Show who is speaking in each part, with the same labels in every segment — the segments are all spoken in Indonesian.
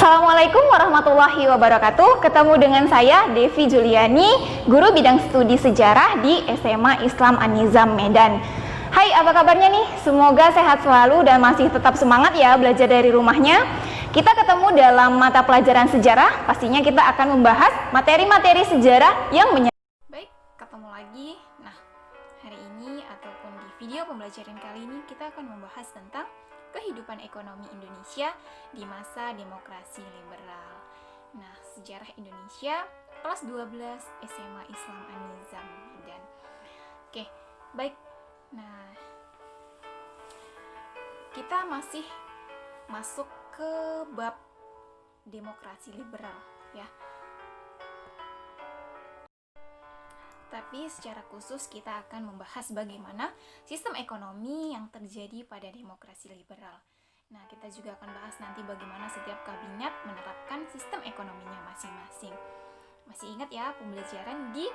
Speaker 1: Assalamualaikum warahmatullahi wabarakatuh. Ketemu dengan saya Devi Juliani, guru bidang studi sejarah di SMA Islam An-Nizam Medan. Hai, apa kabarnya nih? Semoga sehat selalu dan masih tetap semangat ya belajar dari rumahnya. Kita ketemu dalam mata pelajaran sejarah. Pastinya kita akan membahas materi-materi sejarah yang Baik, ketemu lagi. Nah, hari ini ataupun di video pembelajaran kali ini kita akan membahas tentang kehidupan ekonomi Indonesia di masa demokrasi liberal. Nah, sejarah Indonesia kelas 12 SMA Islam An-Nizam Medan. Oke, baik. Nah, kita masih masuk ke bab demokrasi liberal ya. Tapi secara khusus kita akan membahas bagaimana sistem ekonomi yang terjadi pada demokrasi liberal. Nah, kita juga akan bahas nanti bagaimana setiap kabinet menerapkan sistem ekonominya masing-masing. Masih ingat ya pembelajaran di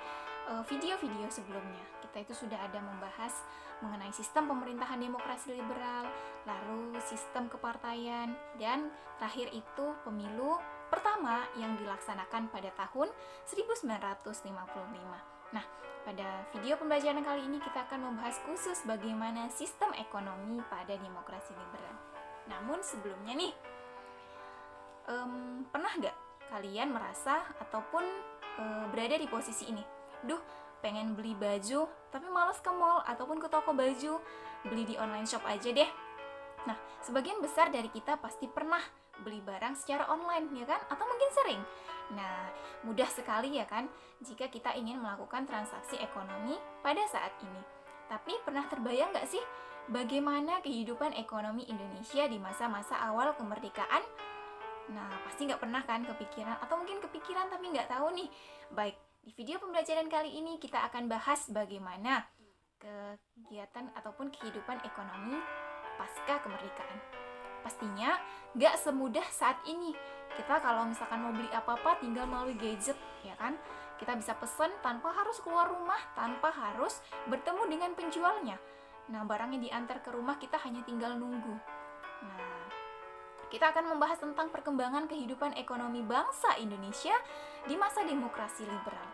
Speaker 1: video-video sebelumnya. Kita itu sudah ada membahas mengenai sistem pemerintahan demokrasi liberal, lalu sistem kepartaian, dan terakhir itu pemilu pertama yang dilaksanakan pada tahun 1955. Nah, pada video pembelajaran kali ini kita akan membahas khusus bagaimana sistem ekonomi pada demokrasi liberal. Namun sebelumnya nih, pernah nggak kalian merasa ataupun berada di posisi ini? Duh, pengen beli baju tapi malas ke mall ataupun ke toko baju, beli di online shop aja deh. Nah, sebagian besar dari kita pasti pernah beli barang secara online, ya kan? Atau mungkin sering. Nah, mudah sekali ya kan jika kita ingin melakukan transaksi ekonomi pada saat ini. Tapi pernah terbayang nggak sih bagaimana kehidupan ekonomi Indonesia di masa-masa awal kemerdekaan? Nah, pasti nggak pernah kan kepikiran, atau mungkin kepikiran tapi nggak tahu nih. Baik, di video pembelajaran kali ini kita akan bahas bagaimana kegiatan ataupun kehidupan ekonomi pasca kemerdekaan. Pastinya nggak semudah saat ini. Kita kalau misalkan mau beli apa-apa tinggal melalui gadget, ya kan? Kita bisa pesan tanpa harus keluar rumah, tanpa harus bertemu dengan penjualnya. Nah, barangnya diantar ke rumah, kita hanya tinggal nunggu. Nah, kita akan membahas tentang perkembangan kehidupan ekonomi bangsa Indonesia di masa demokrasi liberal.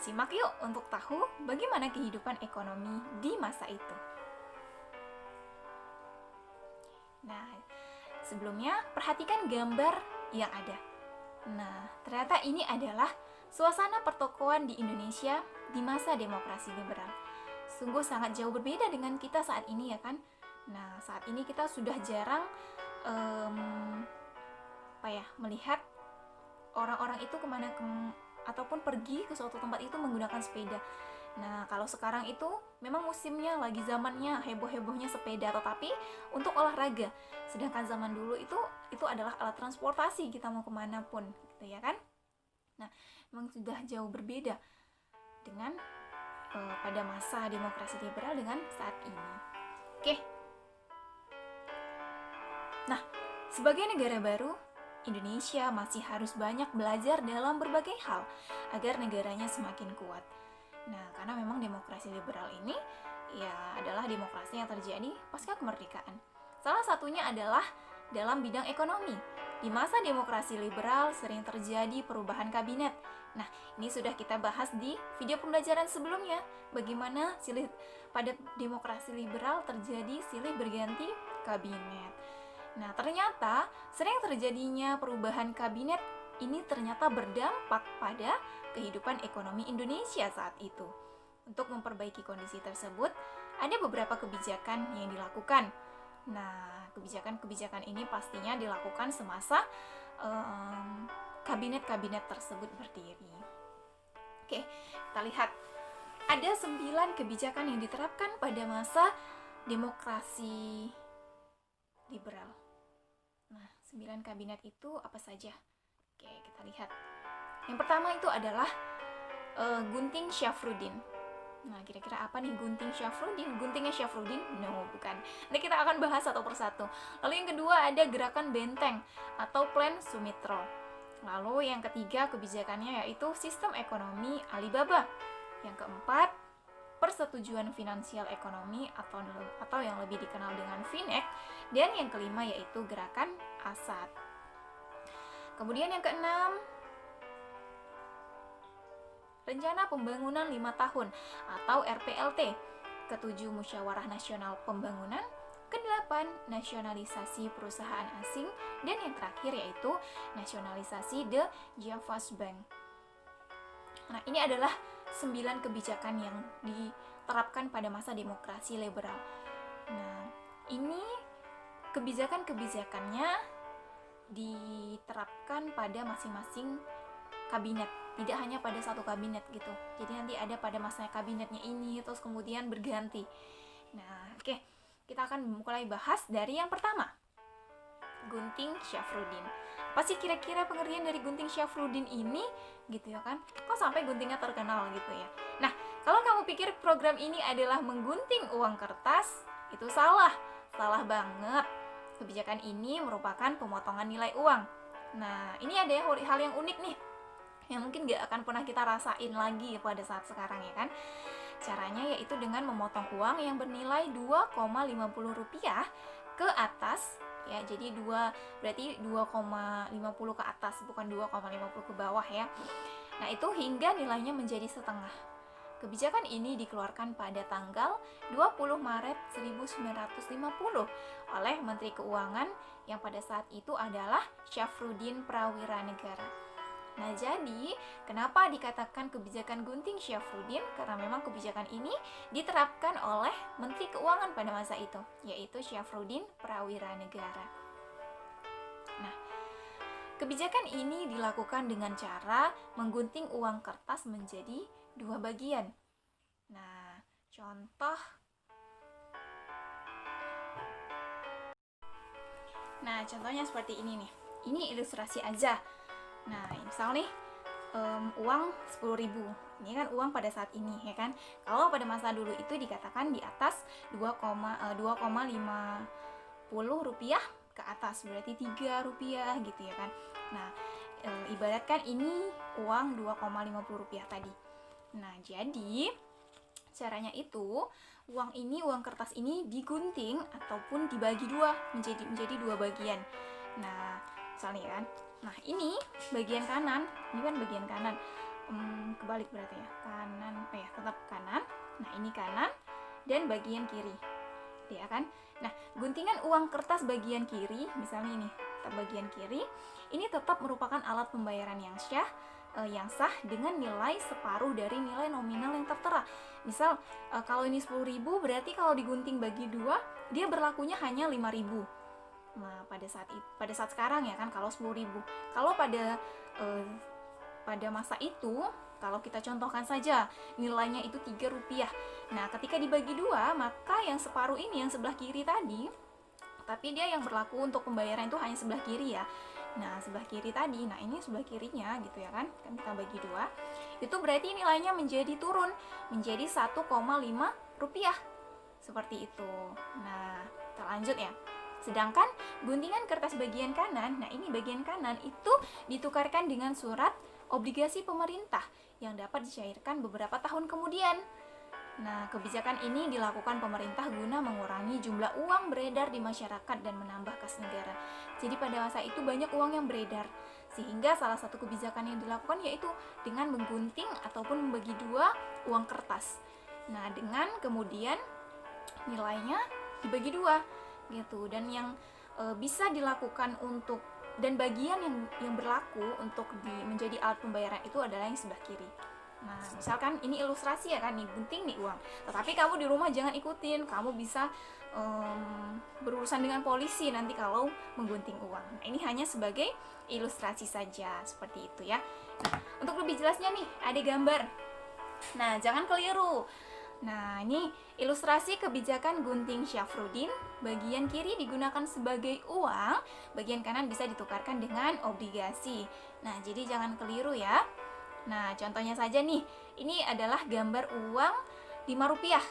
Speaker 1: Simak yuk untuk tahu bagaimana kehidupan ekonomi di masa itu. Nah, sebelumnya perhatikan gambar yang ada. Nah, ternyata ini adalah suasana pertokoan di Indonesia di masa demokrasi liberal. Sungguh sangat jauh berbeda dengan kita saat ini ya kan. Nah, saat ini kita sudah jarang melihat orang-orang itu ataupun pergi ke suatu tempat itu menggunakan sepeda. Nah, kalau sekarang itu memang musimnya lagi zamannya heboh-hebohnya sepeda, tetapi untuk olahraga. Sedangkan zaman dulu itu adalah alat transportasi, kita mau kemana pun, gitu ya kan? Nah, memang sudah jauh berbeda dengan pada masa demokrasi liberal dengan saat ini. Oke. Nah, sebagai negara baru, Indonesia masih harus banyak belajar dalam berbagai hal agar negaranya semakin kuat. Nah, karena memang demokrasi liberal ini ya adalah demokrasi yang terjadi pasca kemerdekaan. Salah satunya adalah dalam bidang ekonomi. Di masa demokrasi liberal sering terjadi perubahan kabinet. Nah, ini sudah kita bahas di video pembelajaran sebelumnya. Bagaimana pada demokrasi liberal terjadi silih berganti kabinet. Nah, ternyata sering terjadinya perubahan kabinet ini ternyata berdampak pada kehidupan ekonomi Indonesia saat itu. Untuk memperbaiki kondisi tersebut, ada beberapa kebijakan yang dilakukan. Nah, kebijakan-kebijakan ini pastinya dilakukan semasa kabinet-kabinet tersebut berdiri. Oke, kita lihat. Ada 9 kebijakan yang diterapkan pada masa demokrasi liberal. Nah, 9 kabinet itu apa saja? Oke, kita lihat. Yang pertama itu adalah Gunting Syafruddin. Nah, kira-kira apa nih Gunting Syafruddin? Guntingnya Syafruddin? No, bukan. Nanti kita akan bahas satu persatu. Lalu yang kedua ada Gerakan Benteng atau Plan Sumitro. Lalu yang ketiga kebijakannya yaitu Sistem Ekonomi Alibaba. Yang keempat, Persetujuan Finansial Ekonomi atau yang lebih dikenal dengan FINEK. Dan yang kelima yaitu Gerakan ASAT. Kemudian yang keenam, Rencana Pembangunan 5 Tahun atau RPLT. Ketujuh, Musyawarah Nasional Pembangunan. Kedelapan, nasionalisasi perusahaan asing. Dan yang terakhir yaitu nasionalisasi The Javas Bank. Nah, ini adalah 9 kebijakan yang diterapkan pada masa demokrasi liberal. Nah, ini kebijakan-kebijakannya diterapkan pada masing-masing kabinet, tidak hanya pada satu kabinet gitu. Jadi nanti ada pada masa kabinetnya ini, terus kemudian berganti. Nah, oke. Kita akan mulai bahas dari yang pertama, Gunting Syafruddin. Apa sih kira-kira pengertian dari Gunting Syafruddin ini? Gitu ya kan? Kok sampai guntingnya terkenal gitu ya? Nah, kalau kamu pikir program ini adalah menggunting uang kertas, itu salah. Salah banget. Kebijakan ini merupakan pemotongan nilai uang. Nah, ini ada hal yang unik nih, yang mungkin gak akan pernah kita rasain lagi pada saat sekarang ya kan. Caranya yaitu dengan memotong uang yang bernilai 2,50 rupiah ke atas ya. Jadi berarti 2,50 ke atas, bukan 2,50 ke bawah ya. Nah, itu hingga nilainya menjadi setengah. Kebijakan ini dikeluarkan pada tanggal 20 Maret 1950 oleh Menteri Keuangan yang pada saat itu adalah Syafruddin Prawiranegara. Nah, jadi kenapa dikatakan kebijakan Gunting Syafruddin? Karena memang kebijakan ini diterapkan oleh Menteri Keuangan pada masa itu, yaitu Syafruddin Prawiranegara. Nah, kebijakan ini dilakukan dengan cara menggunting uang kertas menjadi 2 bagian. Nah, contohnya seperti ini nih. Ini ilustrasi aja. Nah, misal nih uang 10.000. Ini kan uang pada saat ini ya kan. Kalau pada masa dulu itu dikatakan di atas 2,50 rupiah ke atas, berarti 3 rupiah gitu ya kan. Nah, ibaratkan ini uang 2,50 rupiah tadi. Nah, jadi caranya itu uang kertas ini digunting ataupun dibagi dua menjadi 2 bagian. Nah, misalnya kan. Nah, ini bagian kanan, ini kan bagian kanan. Kebalik berarti ya. Kanan, tetap kanan. Nah, ini kanan dan bagian kiri. Ya kan? Nah, guntingan uang kertas bagian kiri, misalnya ini, bagian kiri, ini tetap merupakan alat pembayaran yang sah dengan nilai separuh dari nilai nominal yang tertera. Misal kalau ini 10.000, berarti kalau digunting bagi 2 dia berlakunya hanya 5.000. Nah, pada saat sekarang ya kan, kalau 10.000. Kalau pada masa itu, kalau kita contohkan saja nilainya itu 3 rupiah. Nah, ketika dibagi 2, maka yang separuh ini, yang sebelah kiri tadi, tapi dia yang berlaku untuk pembayaran itu hanya sebelah kiri ya. Nah, sebelah kiri tadi, nah ini sebelah kirinya gitu ya kan, kita bagi 2, itu berarti nilainya menjadi turun, menjadi 1,5 rupiah. Seperti itu. Nah, kita lanjut ya. Sedangkan guntingan kertas bagian kanan, nah ini bagian kanan itu ditukarkan dengan surat obligasi pemerintah yang dapat dicairkan beberapa tahun kemudian. Nah, kebijakan ini dilakukan pemerintah guna mengurangi jumlah uang beredar di masyarakat dan menambah kas negara. Jadi pada masa itu banyak uang yang beredar, sehingga salah satu kebijakan yang dilakukan yaitu dengan menggunting ataupun membagi 2 uang kertas. Nah, dengan kemudian nilainya dibagi 2 gitu. Dan yang bisa dilakukan dan bagian yang berlaku untuk menjadi alat pembayaran itu adalah yang sebelah kiri. Nah, misalkan ini ilustrasi ya kan, nih gunting nih uang. Tetapi kamu di rumah jangan ikutin, kamu bisa berurusan dengan polisi nanti kalau menggunting uang. Nah, ini hanya sebagai ilustrasi saja, seperti itu ya. Nah, untuk lebih jelasnya nih, ada gambar. Nah, jangan keliru. Nah, ini ilustrasi kebijakan Gunting Syafruddin. Bagian kiri digunakan sebagai uang, bagian kanan bisa ditukarkan dengan obligasi. Nah, jadi jangan keliru ya. Nah, contohnya saja nih, ini adalah gambar uang 5 rupiah.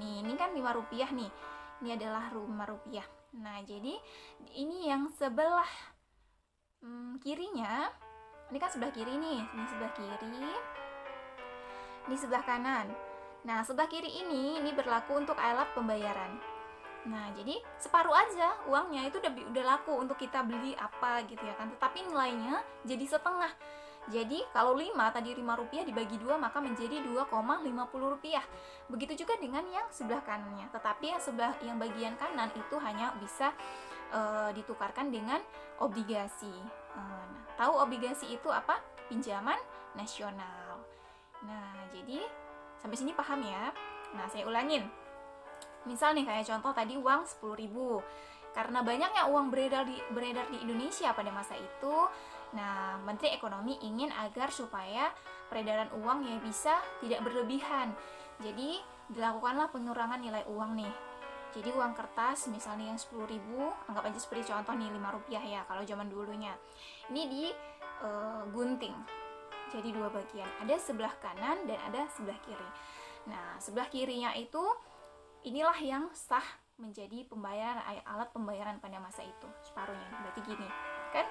Speaker 1: Nih, ini kan 5 rupiah nih. Ini adalah 5 rupiah. Nah, jadi ini yang sebelah kirinya, ini kan sebelah kiri nih, ini sebelah kiri, ini sebelah kanan. Nah, sebelah kiri ini berlaku untuk alat pembayaran. Nah, jadi separuh aja uangnya itu udah laku untuk kita beli apa gitu ya kan. Tetapi nilainya jadi setengah. Jadi kalau 5 tadi 5 rupiah dibagi 2 maka menjadi 2,50 rupiah. Begitu juga dengan yang sebelah kanannya. Tetapi yang bagian kanan itu hanya bisa ditukarkan dengan obligasi. Nah, tahu obligasi itu apa? Pinjaman nasional. Nah, jadi sampai sini paham ya? Nah, saya ulangin. Misal nih kayak contoh tadi uang 10.000. Karena banyaknya uang beredar di Indonesia pada masa itu, nah Menteri Ekonomi ingin agar supaya peredaran uang ya bisa tidak berlebihan. Jadi dilakukanlah pengurangan nilai uang nih. Jadi uang kertas misalnya yang 10.000, anggap aja seperti contoh nih 5 rupiah ya kalau zaman dulunya. Ini di gunting. Jadi dua bagian, ada sebelah kanan dan ada sebelah kiri. Nah, sebelah kirinya itu inilah yang sah menjadi alat pembayaran pada masa itu, separuhnya. Berarti gini, kan?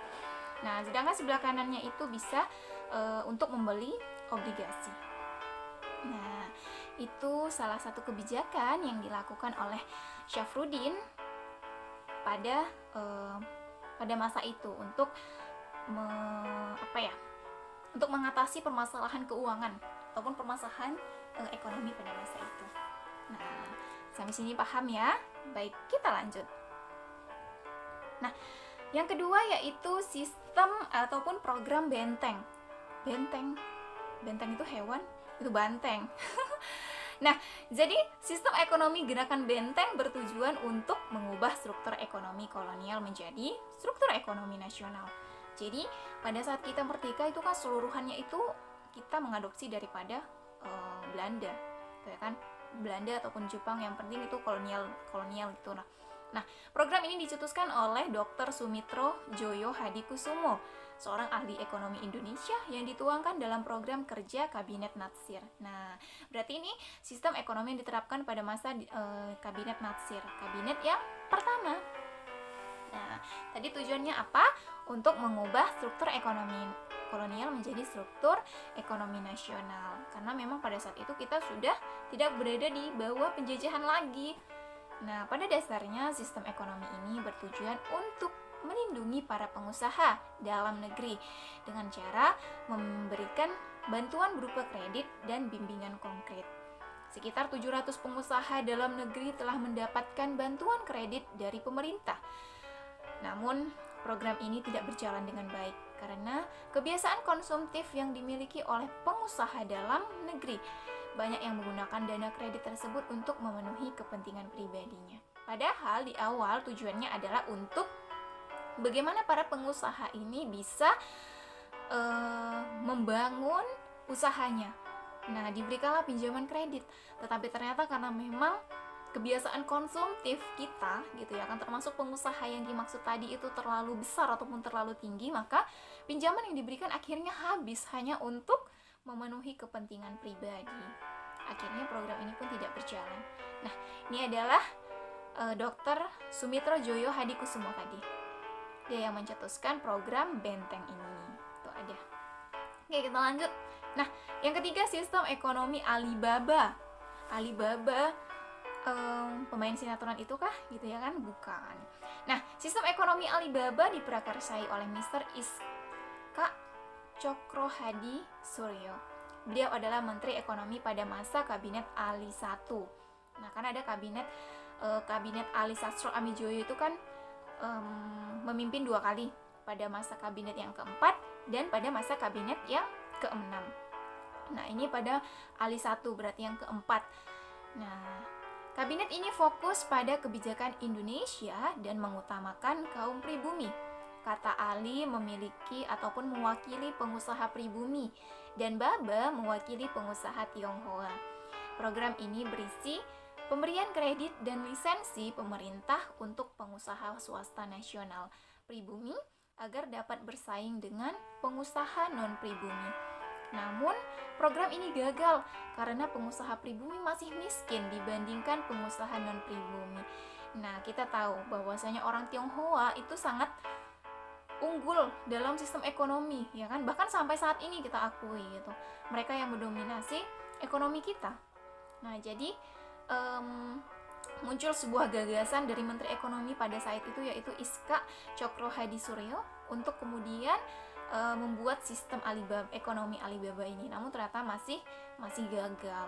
Speaker 1: Nah, sedangkan sebelah kanannya itu bisa untuk membeli obligasi. Nah, itu salah satu kebijakan yang dilakukan oleh Syafruddin pada masa itu untuk untuk mengatasi permasalahan keuangan ataupun permasalahan ekonomi pada masa itu. Nah, sampai sini paham ya? Baik, kita lanjut. Nah, yang kedua yaitu sistem ataupun program benteng. Benteng itu hewan, itu banteng. Nah, jadi sistem ekonomi gerakan benteng bertujuan untuk mengubah struktur ekonomi kolonial menjadi struktur ekonomi nasional. Jadi, pada saat kita merdeka itu kan seluruhannya itu kita mengadopsi daripada Belanda, ya kan? Belanda ataupun Jepang, yang penting itu kolonial gitu. Nah, program ini dicetuskan oleh Dr. Sumitro Joyo Hadikusumo, seorang ahli ekonomi Indonesia yang dituangkan dalam program kerja Kabinet Natsir. Nah, berarti ini sistem ekonomi yang diterapkan pada masa Kabinet Natsir, kabinet yang pertama. Nah, tadi tujuannya apa? Untuk mengubah struktur ekonomi kolonial menjadi struktur ekonomi nasional. Karena memang pada saat itu kita sudah tidak berada di bawah penjajahan lagi. Nah, pada dasarnya sistem ekonomi ini bertujuan untuk melindungi para pengusaha dalam negeri dengan cara memberikan bantuan berupa kredit dan bimbingan konkret. Sekitar 700 pengusaha dalam negeri telah mendapatkan bantuan kredit dari pemerintah. Namun, program ini tidak berjalan dengan baik karena kebiasaan konsumtif yang dimiliki oleh pengusaha dalam negeri. Banyak yang menggunakan dana kredit tersebut untuk memenuhi kepentingan pribadinya. Padahal di awal tujuannya adalah untuk bagaimana para pengusaha ini bisa membangun usahanya. Nah, diberikanlah pinjaman kredit. Tetapi ternyata karena memang kebiasaan konsumtif kita gitu ya kan, termasuk pengusaha yang dimaksud tadi itu terlalu besar ataupun terlalu tinggi, maka pinjaman yang diberikan akhirnya habis hanya untuk memenuhi kepentingan pribadi. Akhirnya program ini pun tidak berjalan. Nah, ini adalah Dr. Sumitro Joyo Hadikusumo tadi. Dia yang mencetuskan program benteng ini. Tuh ada. Oke, kita lanjut. Nah, yang ketiga sistem ekonomi Alibaba. Pemain sinetron itu kah gitu ya kan? Bukan. Nah, sistem ekonomi Alibaba diprakarsai oleh Mr. Iska Cokro Hadi Suryo. Beliau adalah Menteri Ekonomi pada masa Kabinet Ali I. Nah, kan ada Kabinet Ali Sastro Amijoyo itu kan memimpin 2 kali, pada masa kabinet yang keempat dan pada masa kabinet yang keenam. Nah, ini pada Ali I berarti yang keempat. Nah, kabinet ini fokus pada kebijakan Indonesia dan mengutamakan kaum pribumi. Kata Ali memiliki ataupun mewakili pengusaha pribumi dan Baba mewakili pengusaha Tionghoa. Program ini berisi pemberian kredit dan lisensi pemerintah untuk pengusaha swasta nasional pribumi agar dapat bersaing dengan pengusaha non-pribumi. Namun, program ini gagal karena pengusaha pribumi masih miskin dibandingkan pengusaha non-pribumi. Nah, kita tahu bahwasanya orang Tionghoa itu sangat unggul dalam sistem ekonomi, ya kan? Bahkan sampai saat ini kita akui gitu. Mereka yang mendominasi ekonomi kita. Nah, jadi muncul sebuah gagasan dari Menteri Ekonomi pada saat itu, yaitu Iska Cokro Hadi Suryo, untuk kemudian membuat sistem ekonomi Alibaba ini. Namun ternyata masih gagal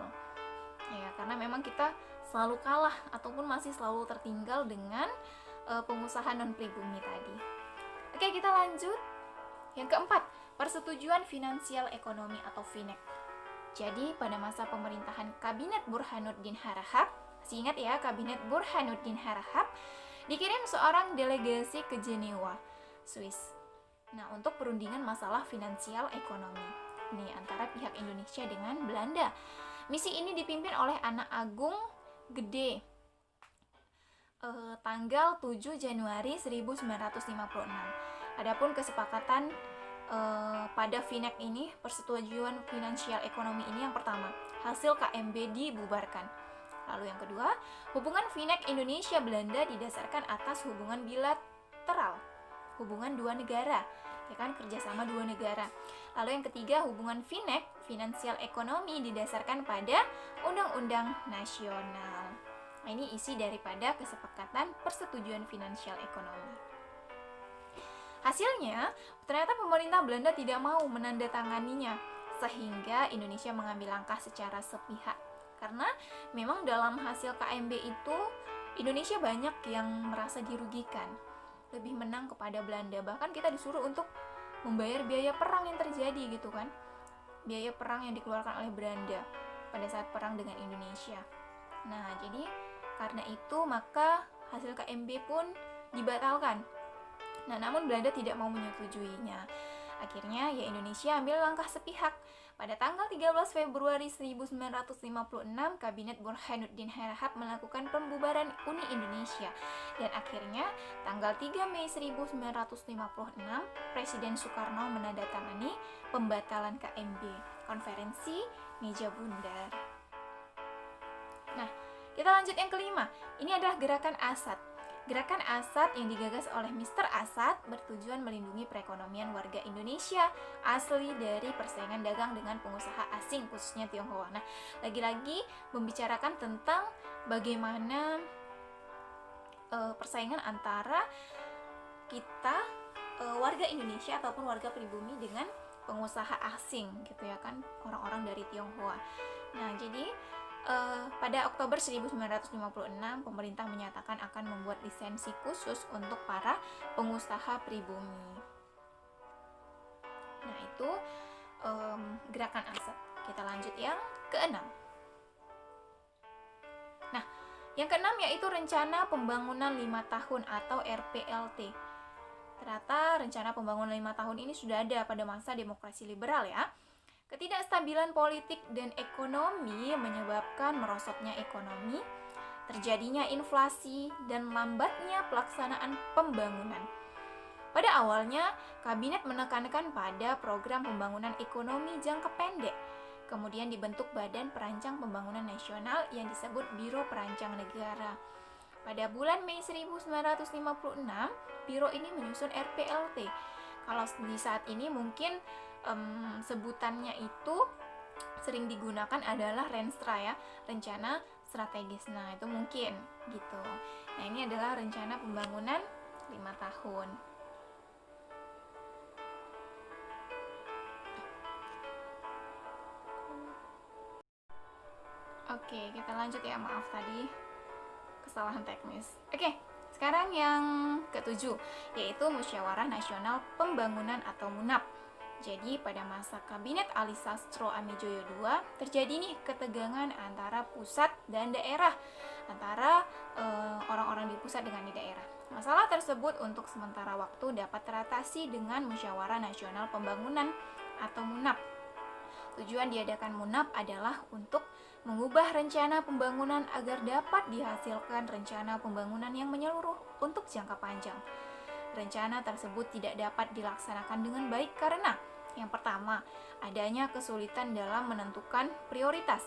Speaker 1: ya, karena memang kita selalu kalah ataupun masih selalu tertinggal dengan pengusaha non pribumi tadi. Oke, kita lanjut. Yang keempat, persetujuan finansial ekonomi atau FINEK. Jadi pada masa pemerintahan Kabinet Burhanuddin Harahap, masih ingat ya, Kabinet Burhanuddin Harahap, dikirim seorang delegasi ke Jenewa, Swiss. Nah, untuk perundingan masalah finansial ekonomi ini antara pihak Indonesia dengan Belanda. Misi ini dipimpin oleh Anak Agung Gede tanggal 7 Januari 1956. Adapun kesepakatan pada FINEK ini, persetujuan finansial ekonomi ini, yang pertama, hasil KMB dibubarkan. Lalu yang kedua, hubungan FINEK Indonesia Belanda didasarkan atas hubungan bilateral, hubungan dua negara, ya kan, kerjasama dua negara. Lalu yang ketiga, hubungan FINEK finansial ekonomi didasarkan pada undang-undang nasional. Nah, ini isi daripada kesepakatan persetujuan finansial ekonomi. Hasilnya, ternyata pemerintah Belanda tidak mau menandatanganinya, sehingga Indonesia mengambil langkah secara sepihak. Karena memang dalam hasil KMB itu, Indonesia banyak yang merasa dirugikan, lebih menang kepada Belanda. Bahkan kita disuruh untuk membayar biaya perang yang terjadi gitu kan, biaya perang yang dikeluarkan oleh Belanda pada saat perang dengan Indonesia. Nah, jadi karena itu maka hasil KMB pun dibatalkan. Nah, namun Belanda tidak mau menyetujuinya. Akhirnya ya Indonesia ambil langkah sepihak. Pada tanggal 13 Februari 1956, Kabinet Burhanuddin Harahap melakukan pembubaran Uni Indonesia. Dan akhirnya tanggal 3 Mei 1956, Presiden Soekarno menandatangani pembatalan KMB, Konferensi Meja Bundar. Nah, kita lanjut yang kelima. Ini adalah Gerakan Asad. Gerakan Asad yang digagas oleh Mr. Asad bertujuan melindungi perekonomian warga Indonesia asli dari persaingan dagang dengan pengusaha asing, khususnya Tionghoa. Nah, lagi-lagi membicarakan tentang bagaimana persaingan antara kita, warga Indonesia ataupun warga pribumi, dengan pengusaha asing gitu ya kan, orang-orang dari Tionghoa. Nah, jadi pada Oktober 1956, pemerintah menyatakan akan membuat lisensi khusus untuk para pengusaha pribumi. Nah, itu Gerakan Asad. Kita lanjut yang keenam. Nah, yang keenam yaitu Rencana Pembangunan 5 Tahun atau RPLT. Ternyata rencana pembangunan 5 tahun ini sudah ada pada masa demokrasi liberal ya. Ketidakstabilan politik dan ekonomi menyebabkan merosotnya ekonomi, terjadinya inflasi, dan lambatnya pelaksanaan pembangunan. Pada awalnya, kabinet menekankan pada program pembangunan ekonomi jangka pendek. Kemudian dibentuk Badan Perancang Pembangunan Nasional yang disebut Biro Perancang Negara. Pada bulan Mei 1956, biro ini menyusun RPLT. Kalau di saat ini mungkin sebutannya itu sering digunakan adalah Renstra ya, rencana strategis. Nah, itu mungkin gitu. Nah, ini adalah rencana pembangunan 5 tahun. Oke, kita lanjut ya, maaf tadi kesalahan teknis. Oke, sekarang yang ketujuh, yaitu Musyawarah Nasional Pembangunan atau MUNAP. Jadi pada masa Kabinet Ali Sastro Amijoyo II terjadi nih ketegangan antara pusat dan daerah, antara orang-orang di pusat dengan di daerah. Masalah tersebut untuk sementara waktu dapat teratasi dengan Musyawarah Nasional Pembangunan atau MUNAP. Tujuan diadakan MUNAP adalah untuk mengubah rencana pembangunan agar dapat dihasilkan rencana pembangunan yang menyeluruh untuk jangka panjang. Rencana tersebut tidak dapat dilaksanakan dengan baik karena yang pertama, adanya kesulitan dalam menentukan prioritas.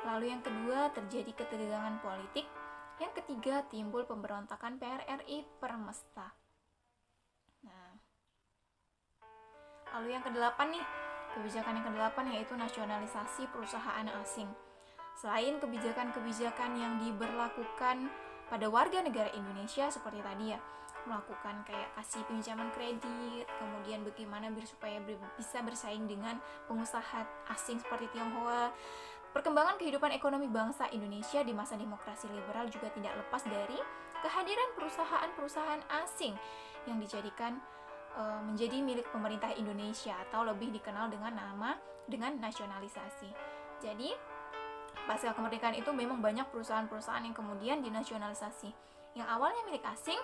Speaker 1: Lalu yang kedua, terjadi ketegangan politik. Yang ketiga, timbul pemberontakan PRRI Permesta. Nah, lalu yang kedelapan nih, kebijakan yang kedelapan yaitu nasionalisasi perusahaan asing. Selain kebijakan-kebijakan yang diberlakukan pada warga negara Indonesia seperti tadi ya, melakukan kayak kasih pinjaman kredit, kemudian bagaimana supaya bisa bersaing dengan pengusaha asing seperti Tionghoa. Perkembangan kehidupan ekonomi bangsa Indonesia di masa demokrasi liberal juga tidak lepas dari kehadiran perusahaan-perusahaan asing yang dijadikan menjadi milik pemerintah Indonesia atau lebih dikenal dengan nasionalisasi. Jadi pasca kemerdekaan itu memang banyak perusahaan-perusahaan yang kemudian dinasionalisasi. Yang awalnya milik asing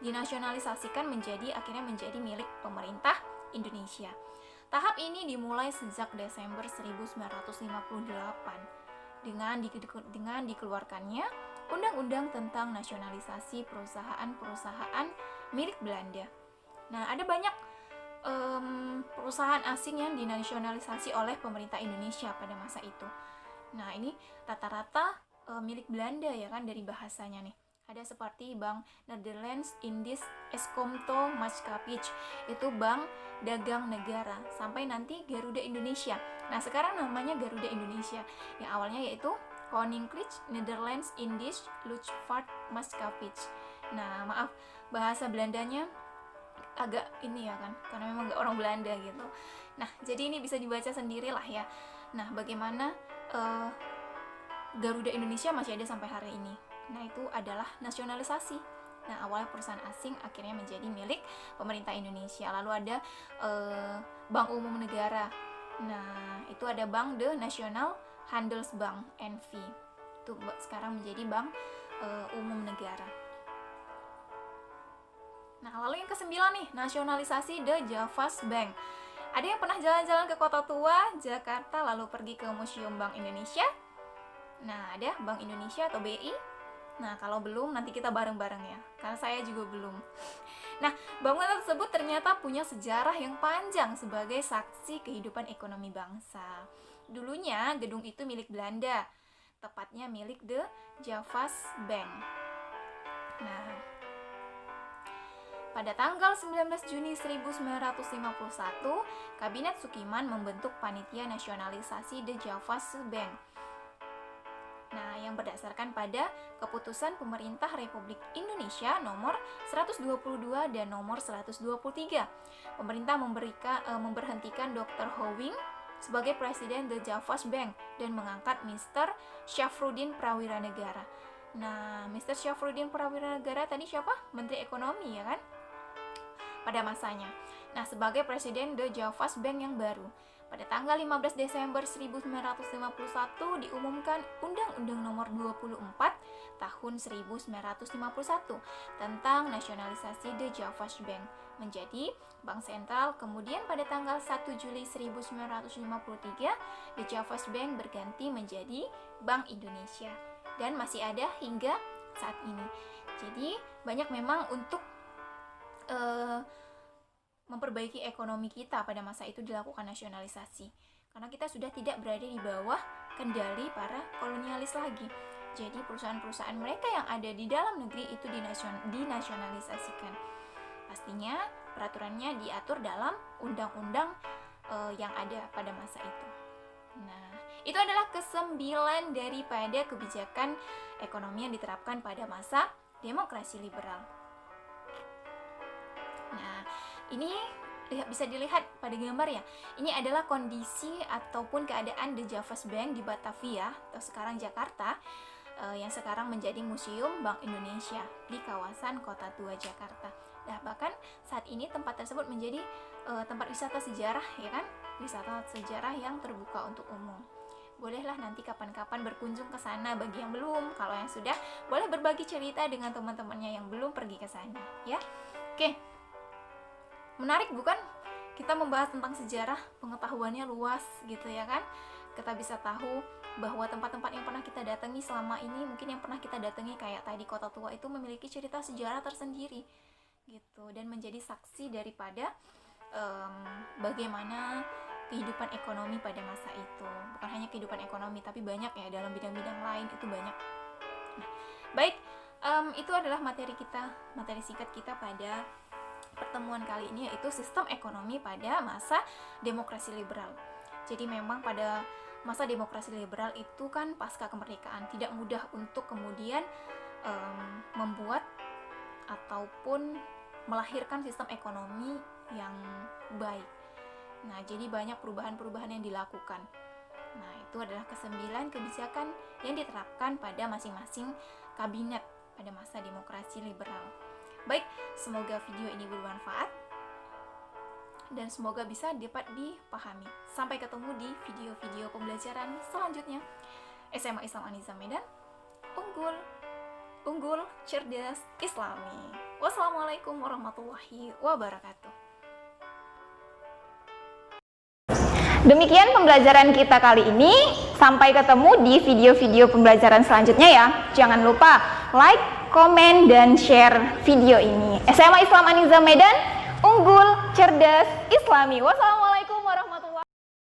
Speaker 1: dinasionalisasikan akhirnya menjadi milik pemerintah Indonesia. Tahap ini dimulai sejak Desember 1958 dengan dikeluarkannya Undang-Undang tentang Nasionalisasi Perusahaan-Perusahaan milik Belanda. Nah, ada banyak perusahaan asing yang dinasionalisasi oleh pemerintah Indonesia pada masa itu. Nah, ini rata-rata milik Belanda ya kan, dari bahasanya nih. Ada seperti Bank Nederlands Indisch Eskomto Maatschappij, itu bank dagang negara, sampai nanti Garuda Indonesia. Nah, sekarang namanya Garuda Indonesia. Yang awalnya yaitu Koninklijk Nederlands Indisch Luchtvaart Maatschappij. Nah, maaf bahasa Belandanya agak ini ya kan, karena memang gak orang Belanda gitu. Nah, jadi ini bisa dibaca sendiri lah ya. Nah, bagaimana Garuda Indonesia masih ada sampai hari ini. Nah, itu adalah nasionalisasi. Nah, awalnya perusahaan asing akhirnya menjadi milik pemerintah Indonesia. Lalu ada Bank Umum Negara. Nah, itu ada Bank de National Handelsbank NV. Itu sekarang menjadi Bank Umum Negara. Nah, lalu yang ke-9 nih, nasionalisasi De Javas Bank. Ada yang pernah jalan-jalan ke Kota Tua, Jakarta, lalu pergi ke Museum Bank Indonesia? Nah, ada Bank Indonesia atau BI. Nah, kalau belum, nanti kita bareng-bareng ya, karena saya juga belum. Nah, bangunan tersebut ternyata punya sejarah yang panjang sebagai saksi kehidupan ekonomi bangsa. Dulunya, gedung itu milik Belanda, tepatnya milik De Javas Bank. Nah, pada tanggal 19 Juni 1951, Kabinet Sukiman membentuk Panitia Nasionalisasi De Javas Bank. Nah, yang berdasarkan pada keputusan Pemerintah Republik Indonesia nomor 122 dan nomor 123. Pemerintah memberhentikan Dr. Howing sebagai Presiden The Javas Bank dan mengangkat Mr. Syafruddin Prawiranegara. Nah, Mr. Syafruddin Prawiranegara tadi siapa? Menteri Ekonomi ya kan? Pada masanya. Nah, sebagai Presiden The Javas Bank yang baru. Pada tanggal 15 Desember 1951 diumumkan Undang-Undang Nomor 24 Tahun 1951 tentang nasionalisasi The Javas Bank menjadi Bank Sentral. Kemudian pada tanggal 1 Juli 1953 The Javas Bank berganti menjadi Bank Indonesia dan masih ada hingga saat ini. Jadi banyak memang untuk memperbaiki ekonomi kita pada masa itu dilakukan nasionalisasi, karena kita sudah tidak berada di bawah kendali para kolonialis lagi. Jadi perusahaan-perusahaan mereka yang ada di dalam negeri itu dinasionalisasikan. Pastinya peraturannya diatur dalam undang-undang yang ada pada masa itu. Nah, itu adalah ke-9 daripada kebijakan ekonomi yang diterapkan pada masa demokrasi liberal. Nah, ini bisa dilihat pada gambar ya. Ini adalah kondisi ataupun keadaan The Javas Bank di Batavia atau sekarang Jakarta, yang sekarang menjadi Museum Bank Indonesia di kawasan Kota Tua Jakarta. Nah, bahkan saat ini tempat tersebut menjadi tempat wisata sejarah ya kan? Wisata sejarah yang terbuka untuk umum. Bolehlah nanti kapan-kapan berkunjung ke sana bagi yang belum. Kalau yang sudah, boleh berbagi cerita dengan teman-temannya yang belum pergi ke sana ya. Oke. Menarik bukan? Kita membahas tentang sejarah, pengetahuannya luas gitu ya kan? Kita bisa tahu bahwa tempat-tempat yang pernah kita datangi selama ini, mungkin yang pernah kita datangi kayak tadi Kota Tua itu memiliki cerita sejarah tersendiri gitu, dan menjadi saksi daripada bagaimana kehidupan ekonomi pada masa itu. Bukan hanya kehidupan ekonomi, tapi banyak ya, dalam bidang-bidang lain itu banyak. Nah, baik, itu adalah materi singkat kita pada pertemuan kali ini, yaitu sistem ekonomi pada masa demokrasi liberal. Jadi memang pada masa demokrasi liberal itu kan pasca kemerdekaan tidak mudah untuk kemudian membuat ataupun melahirkan sistem ekonomi yang baik. Nah, jadi banyak perubahan-perubahan yang dilakukan. Nah, itu adalah ke-9 kebijakan yang diterapkan pada masing-masing kabinet pada masa demokrasi liberal. Baik, semoga video ini bermanfaat dan semoga bisa dapat dipahami. Sampai ketemu di video-video pembelajaran selanjutnya. SMA Islam An-Nizam Medan, unggul, cerdas, Islami. Wassalamualaikum warahmatullahi wabarakatuh.
Speaker 2: Demikian pembelajaran kita kali ini. Sampai ketemu di video-video pembelajaran selanjutnya ya. Jangan lupa like, komen, dan share video ini. SMA Islam An-Nizam Medan, unggul, cerdas, Islami. Wassalamualaikum.